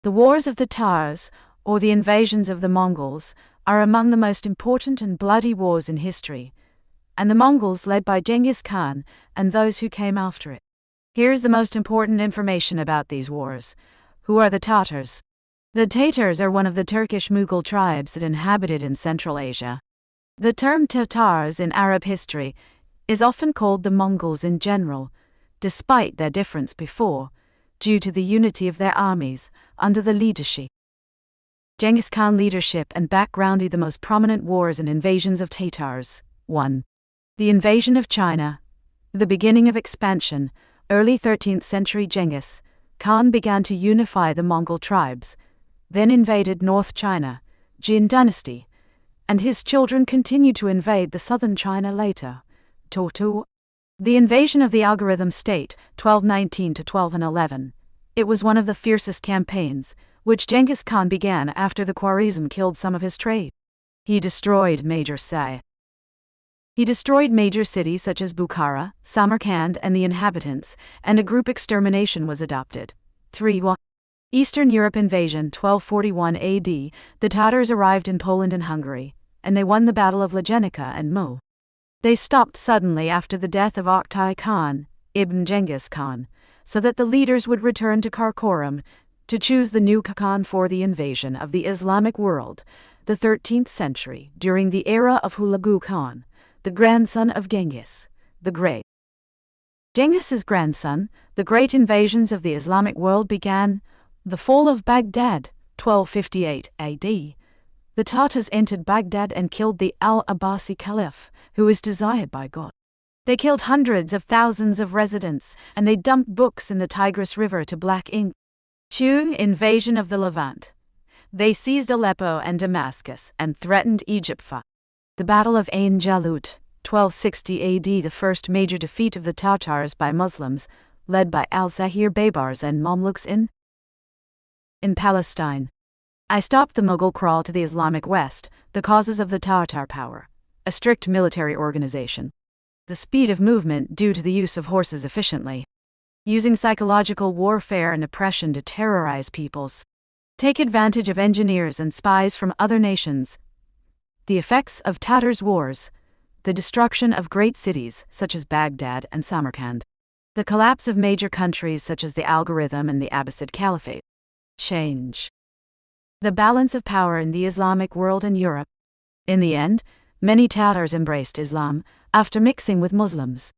The Wars of the Tatars, or the invasions of the Mongols, are among the most important and bloody wars in history, and the Mongols led by Genghis Khan and those who came after it. Here is the most important information about these wars. Who are the Tatars? The Tatars are one of the Turkish Mughal tribes that inhabited in Central Asia. The term Tatars in Arab history is often called the Mongols in general, despite their difference before, due to the unity of their armies under the leadership. Genghis Khan leadership and background. The most prominent wars and invasions of Tatars. 1. The invasion of China. The beginning of expansion. Early 13th century Genghis Khan began to unify the Mongol tribes, then invaded North China, Jin dynasty, and his children continued to invade the southern China later. 2. The invasion of the Algorithm State, 1219 to 1211. It was one of the fiercest campaigns, which Genghis Khan began after the Khwarizm killed some of his trade. He destroyed major cities such as Bukhara, Samarkand and the inhabitants, and a group extermination was adopted. 3. Eastern Europe invasion, 1241 AD. The Tatars arrived in Poland and Hungary, and they won the Battle of Lejenica and Mo. They stopped suddenly after the death of Oktay Khan, Ibn Genghis Khan, so that the leaders would return to Karakorum to choose the new Khan for the invasion of the Islamic world, the 13th century, during the era of Hulagu Khan, the grandson of Genghis the Great. Genghis's grandson. The great invasions of the Islamic world began. The fall of Baghdad, 1258 AD. The Tatars entered Baghdad and killed the Al-Abbasi Caliph, who was desired by God. They killed hundreds of thousands of residents, and they dumped books in the Tigris River to black ink. 2. Invasion of the Levant. They seized Aleppo and Damascus and threatened Egypt. The Battle of Ain Jalut, 1260 AD. The first major defeat of the Tatars by Muslims, led by Al-Zahir Baybars and Mamluks in Palestine. I stopped the Mughal crawl to the Islamic West. The causes of the Tatar power. A strict military organization. The speed of movement due to the use of horses efficiently. Using psychological warfare and oppression to terrorize peoples. Take advantage of engineers and spies from other nations. The effects of Tatars' wars. The destruction of great cities such as Baghdad and Samarkand. The collapse of major countries such as the Algorithm and the Abbasid Caliphate. Change the balance of power in the Islamic world and Europe. In the end, many Tatars embraced Islam after mixing with Muslims.